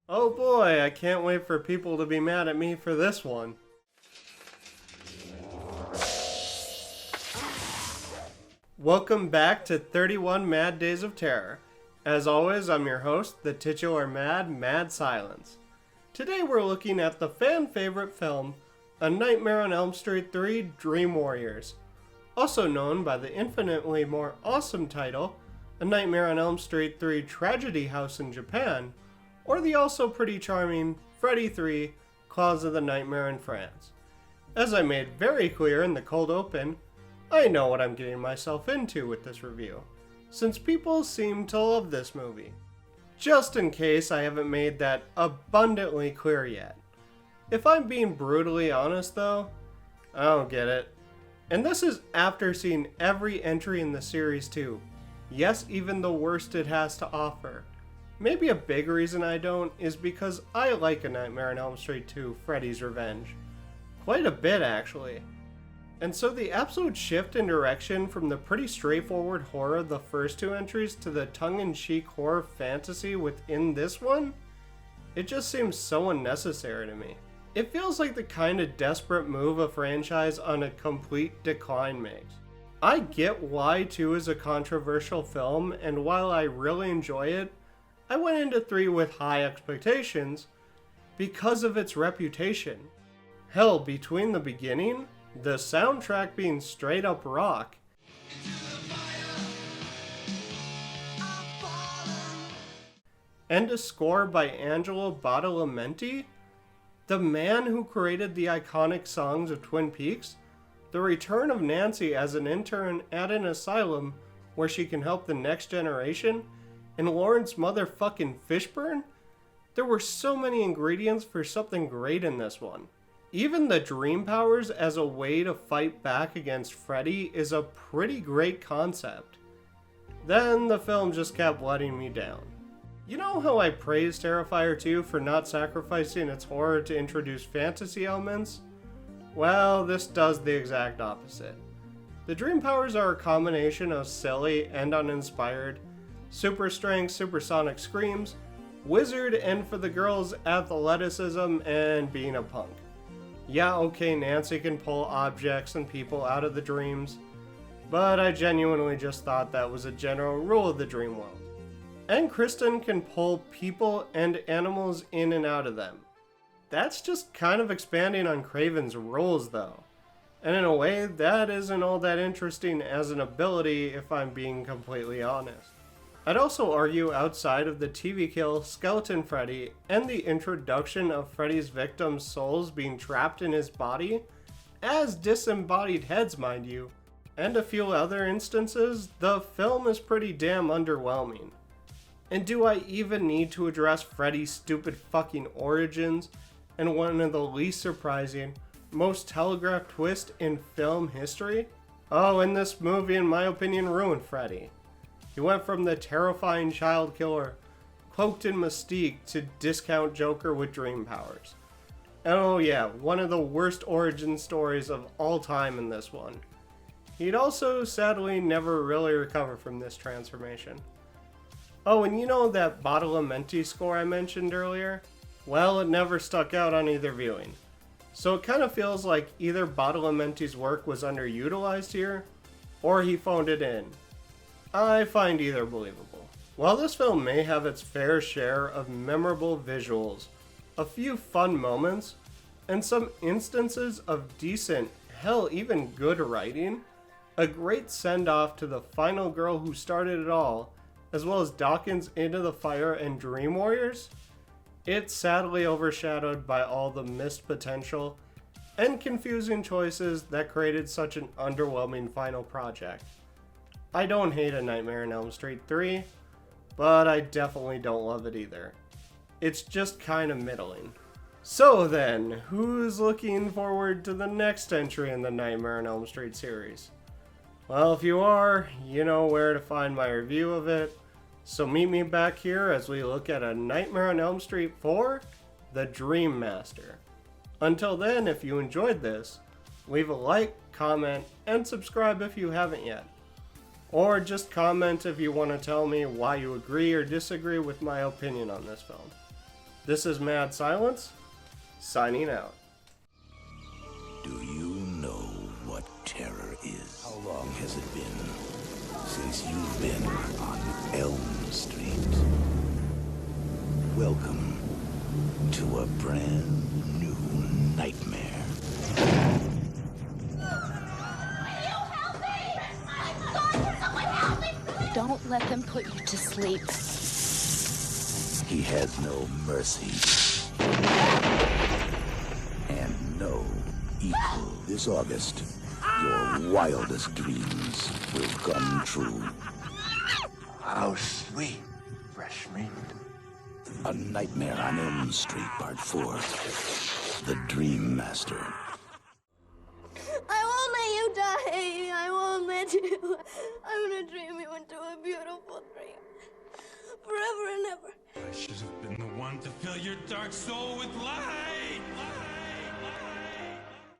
Oh boy, I can't wait for people to be mad at me for this one. Welcome back to 31 Mad Days of Terror. As always, I'm your host, the titular Mad Silence. Today we're looking at the fan favorite film, A Nightmare on Elm Street 3 Dream Warriors, also known by the infinitely more awesome title, A Nightmare on Elm Street 3 Tragedy House in Japan, or the also pretty charming Freddy 3 Claws of the Nightmare in France. As I made very clear in the cold open, I know what I'm getting myself into with this review, since people seem to love this movie. Just in case I haven't made that abundantly clear yet. If I'm being brutally honest though, I don't get it. And this is after seeing every entry in the series too. Yes, even the worst it has to offer. Maybe a big reason I don't is because I like A Nightmare on Elm Street 2 Freddy's Revenge. Quite a bit actually. And so the absolute shift in direction from the pretty straightforward horror of the first two entries to the tongue-in-cheek horror fantasy within this one, it just seems so unnecessary to me. It feels like the kind of desperate move a franchise on a complete decline makes. I get why 2 is a controversial film, and while I really enjoy it, I went into 3 with high expectations because of its reputation. Hell, between the beginning, the soundtrack being straight up rock, and a score by Angelo Badalamenti, the man who created the iconic songs of Twin Peaks, the return of Nancy as an intern at an asylum where she can help the next generation, and Lawrence motherfucking Fishburne? There were so many ingredients for something great in this one. Even the dream powers as a way to fight back against Freddy is a pretty great concept. Then the film just kept letting me down. You know how I praised Terrifier 2 for not sacrificing its horror to introduce fantasy elements? Well, this does the exact opposite. The dream powers are a combination of silly and uninspired, super strength, supersonic screams, wizard and for the girls athleticism, and being a punk. Yeah, okay, Nancy can pull objects and people out of the dreams, but I genuinely just thought that was a general rule of the dream world. And Kristen can pull people and animals in and out of them. That's just kind of expanding on Craven's rules though. And in a way, that isn't all that interesting as an ability if I'm being completely honest. I'd also argue outside of the TV kill Skeleton Freddy and the introduction of Freddy's victims' souls being trapped in his body, as disembodied heads mind you, and a few other instances, the film is pretty damn underwhelming. And do I even need to address Freddy's stupid fucking origins and one of the least surprising, most telegraphed twist in film history? Oh, and this movie in my opinion ruined Freddy. He went from the terrifying child killer, cloaked in mystique, to discount Joker with dream powers. And oh yeah, one of the worst origin stories of all time in this one. He'd also sadly never really recover from this transformation. Oh, and you know that Badalamenti score I mentioned earlier? Well, it never stuck out on either viewing. So it kind of feels like either Badalamenti's work was underutilized here, or he phoned it in. I find either believable. While this film may have its fair share of memorable visuals, a few fun moments, and some instances of decent, hell even good writing, a great send-off to the final girl who started it all, as well as Dokken's Into the Fire and Dream Warriors, it's sadly overshadowed by all the missed potential and confusing choices that created such an underwhelming final project. I don't hate A Nightmare on Elm Street 3, but I definitely don't love it either. It's just kind of middling. So then, who's looking forward to the next entry in the Nightmare on Elm Street series? Well, if you are, you know where to find my review of it, so meet me back here as we look at A Nightmare on Elm Street 4, The Dream Master. Until then, if you enjoyed this, leave a like, comment, and subscribe if you haven't yet. Or just comment if you want to tell me why you agree or disagree with my opinion on this film. This is Mad Silence, signing out. Do you know what terror is? How long has it been since you've been on Elm Street? Welcome to a brand new nightmare. Don't let them put you to sleep. He has no mercy and no equal. This August, your wildest dreams will come true. How sweet, fresh meat. A Nightmare on Elm Street, Part 4. The Dream Master. I won't let you die. I won't let you. I'm gonna dream you into a beautiful dream. Forever and ever. I should have been the one to fill your dark soul with light.